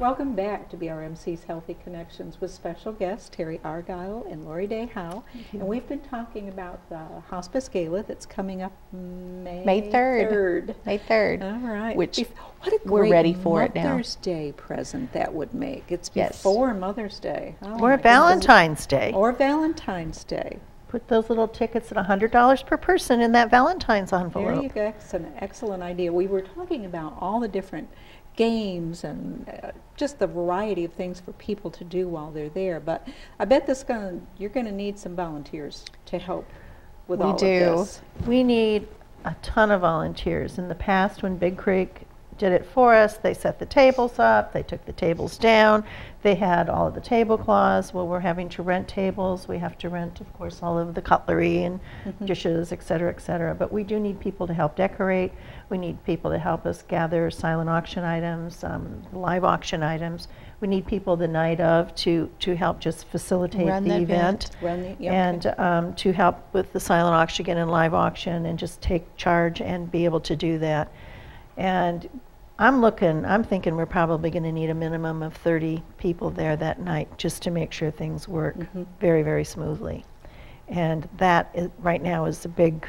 Welcome back to BRMC's Healthy Connections with special guests Terri Argyle and Lori Day Howe. And we've been talking about the Hospice Gala that's coming up May 3rd. May 3rd. All right. Which what a we're great ready for it now. Mother's Day present that would make. It's Yes. before Mother's Day. Oh Or my Valentine's Day. goodness. Or Valentine's Day. Put those little tickets at $100 per person in that Valentine's envelope. There you go. It's an excellent idea. We were talking about all the different games and just the variety of things for people to do while they're there. But I bet you're going to need some volunteers to help with all of this. We need a ton of volunteers. In the past, when Big Creek did it for us, they set the tables up, they took the tables down, they had all of the tablecloths. Well, we're having to rent tables. We have to rent, of course, all of the cutlery and dishes, et cetera, et cetera. But we do need people to help decorate. We need people to help us gather silent auction items, live auction items. We need people the night of to help just facilitate the event. And to help with the silent auction and live auction and just take charge and be able to do that. And I'm thinking we're probably going to need a minimum of 30 people there that night just to make sure things work very, very smoothly. And that right now is a big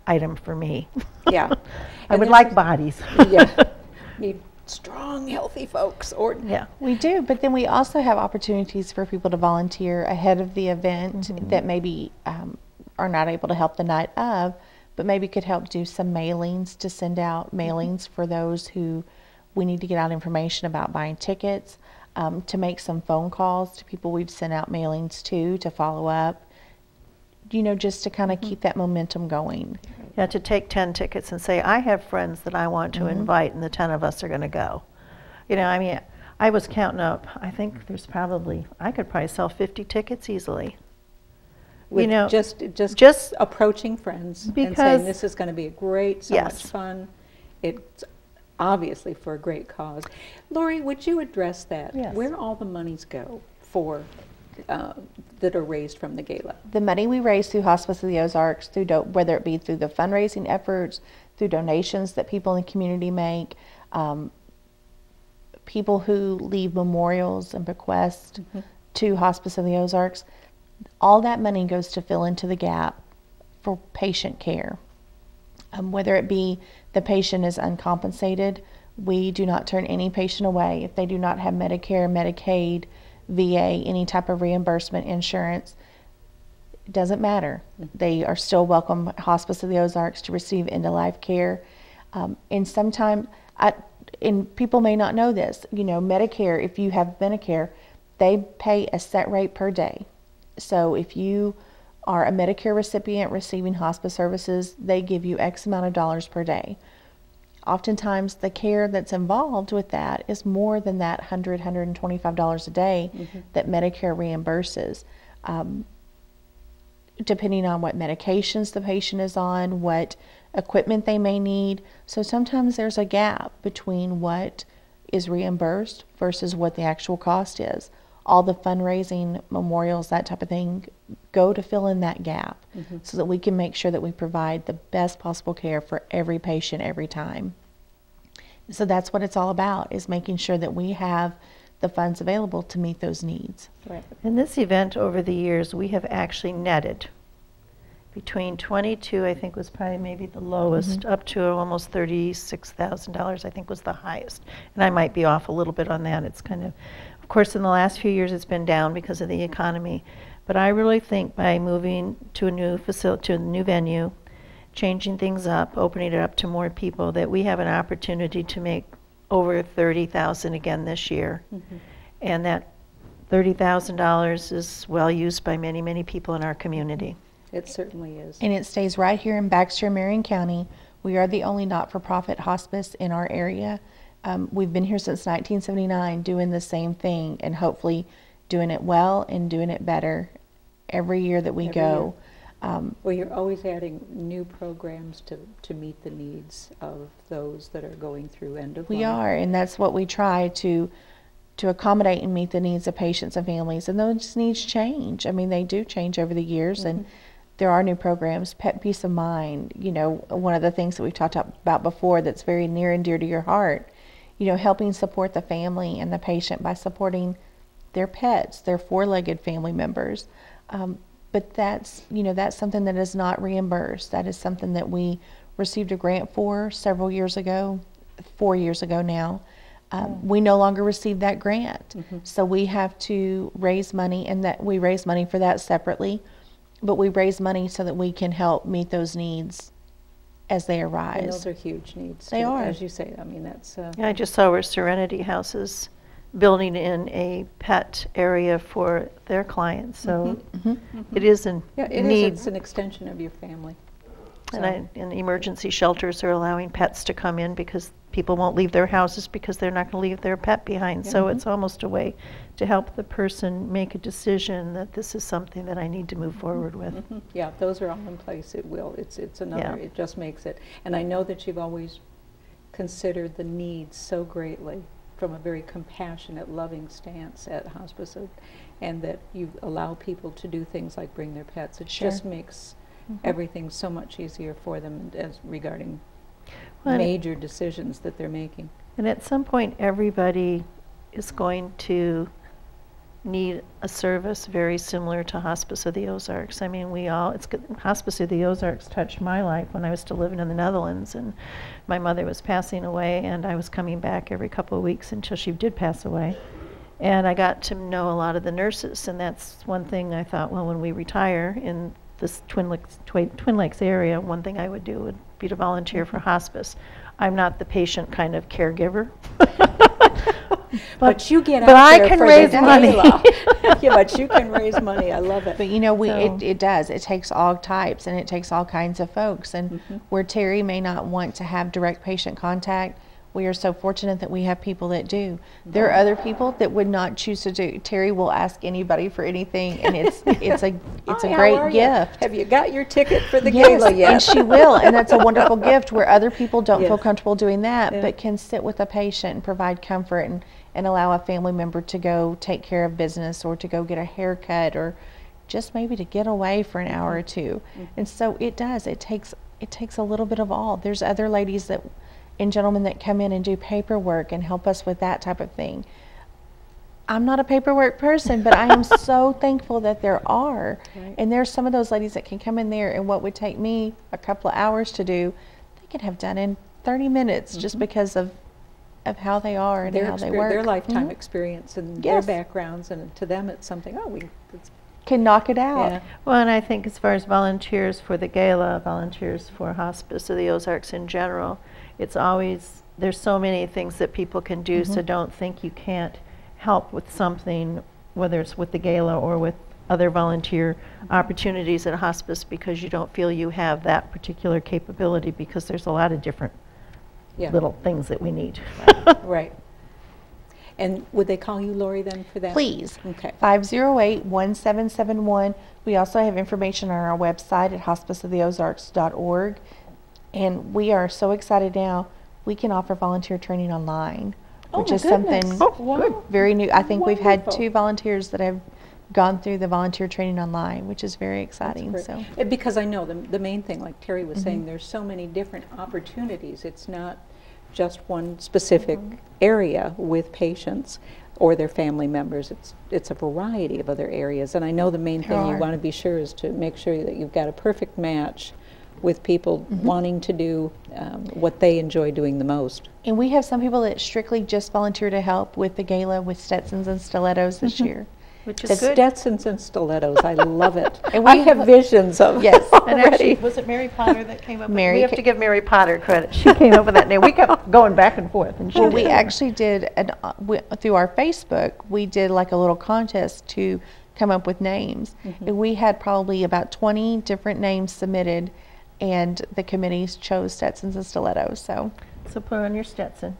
item for me. Yeah. I would like bodies. Yeah. Need strong, healthy folks. Yeah, we do. But then we also have opportunities for people to volunteer ahead of the event that maybe are not able to help the night of, but maybe could help do some mailings, to send out mailings for those who we need to get out information about buying tickets, to make some phone calls to people we've sent out mailings to follow up, just to kind of keep that momentum going. Yeah, to take 10 tickets and say, I have friends that I want to invite and the 10 of us are going to go. I was counting up, I think I could probably sell 50 tickets easily. With just approaching friends and saying this is going to be great, much fun. It's obviously for a great cause. Lori, would you address that? Yes. Where all the monies go for that are raised from the gala? The money we raise through Hospice of the Ozarks, whether it be through the fundraising efforts, through donations that people in the community make, people who leave memorials and bequests to Hospice of the Ozarks, all that money goes to fill into the gap for patient care. Whether it be the patient is uncompensated, we do not turn any patient away if they do not have Medicare, Medicaid, VA, any type of reimbursement, insurance. It doesn't matter. They are still welcome at Hospice of the Ozarks to receive end-of-life care. And sometimes, and people may not know this, Medicare, if you have Medicare, they pay a set rate per day. So if you are a Medicare recipient receiving hospice services, they give you X amount of dollars per day. Oftentimes the care that's involved with that is more than that $100, $125 a day that Medicare reimburses, depending on what medications the patient is on, what equipment they may need. So sometimes there's a gap between what is reimbursed versus what the actual cost is. All the fundraising, memorials, that type of thing go to fill in that gap so that we can make sure that we provide the best possible care for every patient every time. So that's what it's all about, is making sure that we have the funds available to meet those needs. Right. In this event over the years, we have actually netted between 22, I think was probably maybe the lowest, up to almost $36,000, I think was the highest. And I might be off a little bit on that. It's kind of course, in the last few years, it's been down because of the economy. But I really think by moving to a new facility, to a new venue, changing things up, opening it up to more people, that we have an opportunity to make over $30,000 again this year. And that $30,000 is well used by many, many people in our community. It certainly is. And it stays right here in Baxter and Marion County. We are the only not-for-profit hospice in our area. We've been here since 1979 doing the same thing, and hopefully doing it well and doing it better every year that we go. Well, you're always adding new programs to meet the needs of those that are going through end of life. We are, and that's what we try to accommodate and meet the needs of patients and families. And those needs change. I mean, they do change over the years, and there are new programs. Pet Peace of Mind, one of the things that we've talked about before that's very near and dear to your heart you know, helping support the family and the patient by supporting their pets, their four-legged family members. But that's, you know, that's something that is not reimbursed. That is something that we received a grant for several years ago, 4 years ago now. We no longer receive that grant. So we have to raise money, and that we raise money for that separately, but we raise money so that we can help meet those needs as they arise. And those are huge needs. They too, are. As you say, I mean, that's... Yeah, I just saw where Serenity House is building in a pet area for their clients, so it is in yeah, it need. is. It's an extension of your family. And emergency shelters are allowing pets to come in because people won't leave their houses because they're not going to leave their pet behind. So it's almost a way to help the person make a decision that this is something that I need to move forward with. Yeah, those are all in place. It will. It's another. It just makes it. And I know that you've always considered the needs so greatly from a very compassionate, loving stance at hospice, and that you allow people to do things like bring their pets. It just makes everything so much easier for them as regarding major decisions that they're making. And at some point, everybody is going to need a service very similar to Hospice of the Ozarks. I mean, Hospice of the Ozarks touched my life when I was still living in the Netherlands, and my mother was passing away, and I was coming back every couple of weeks until she did pass away. And I got to know a lot of the nurses, and that's one thing I thought, well, when we retire in this Twin Lakes area, one thing I would do would be to volunteer for hospice. I'm not the patient kind of caregiver. but you get out there I can for raise the money. Yeah, but you can raise money. I love it. But you know, it does. It takes all types, and it takes all kinds of folks. And where Terri may not want to have direct patient contact, we are so fortunate that we have people that do. There are other people that would not choose to do. Terri will ask anybody for anything, and it's a great gift. Have you got your ticket for the gala yet? And she will, and that's a wonderful gift where other people don't feel comfortable doing that, but can sit with a patient and provide comfort and allow a family member to go take care of business or to go get a haircut or just maybe to get away for an hour or two. And so it does. It takes a little bit of all. There's other ladies and gentlemen that come in and do paperwork and help us with that type of thing. I'm not a paperwork person, but I am so thankful that there are. And there's some of those ladies that can come in there, and what would take me a couple of hours to do, they can have done in 30 minutes just because of how they are and how they work. Their lifetime experience and their backgrounds, and to them it's something, it's can knock it out. Yeah. Well, and I think as far as volunteers for the gala, volunteers for Hospice of the Ozarks in general, it's always, there's so many things that people can do, so don't think you can't help with something, whether it's with the gala or with other volunteer opportunities at hospice, because you don't feel you have that particular capability, because there's a lot of different little things that we need. Right. And would they call you Lori then for that? Please. Okay. 508-1771. We also have information on our website at hospiceoftheozarks.org. And we are so excited now, we can offer volunteer training online, which is something very new. I think we've had 2 volunteers that have gone through the volunteer training online, which is very exciting. So, because I know the main thing, like Terri was saying, there's so many different opportunities. It's not just one specific area with patients or their family members. It's a variety of other areas. And I know the main thing you want to be sure is to make sure that you've got a perfect match with people wanting to do what they enjoy doing the most. And we have some people that strictly just volunteer to help with the gala with Stetsons and stilettos this year. Which is good. Stetsons and stilettos, I love it. And I have visions of and actually, was it Mary Potter that came up with it? We have to give Mary Potter credit. She came up with that name. We kept going back and forth. And we actually did, through our Facebook, we did like a little contest to come up with names. And we had probably about 20 different names submitted, and the committees chose Stetsons and stilettos. So put on your Stetson.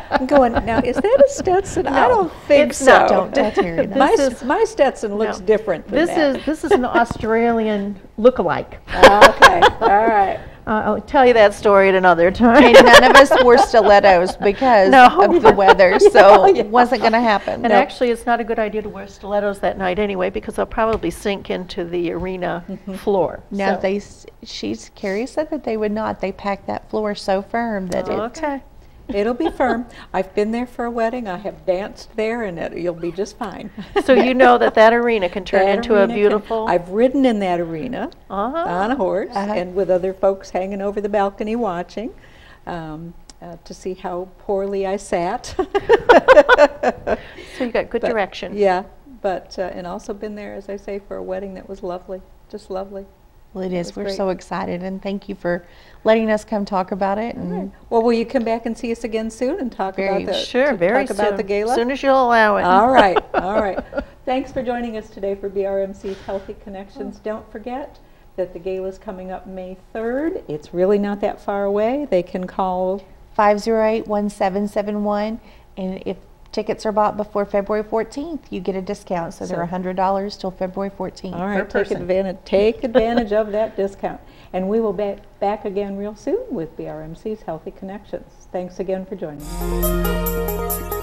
I'm going, now, is that a Stetson? No, I don't think so. Not. Don't tell Terri that. My Stetson looks different than that. This is an Australian look-alike. Okay, all right. I'll tell you that story at another time. And none of us wore stilettos because of the weather, so it wasn't going to happen. And actually, it's not a good idea to wear stilettos that night anyway, because they'll probably sink into the arena floor. Now, Carrie said that they would not. They packed that floor so firm that It'll be firm. I've been there for a wedding. I have danced there, and you'll be just fine. So you know that arena can turn That into a arena beautiful. I've ridden in that arena on a horse Uh-huh. and with other folks hanging over the balcony watching to see how poorly I sat. So you got good But, direction. Yeah, but and also been there, as I say, for a wedding that was lovely, just lovely. Well, it is. was We're great. so excited, and thank you for letting us come talk about it. And Well, will you come back and see us again soon and talk Very about the Sure, very talk soon. about the gala? As soon as you'll allow it. All right, all right. Thanks for joining us today for BRMC's Healthy Connections. Don't forget that the gala is coming up May 3rd. It's really not that far away. They can call 508-1771, and if tickets are bought before February 14th, you get a discount. So they're $100 till February 14th. All right, person. take advantage of that discount. And we will be back again real soon with BRMC's Healthy Connections. Thanks again for joining us.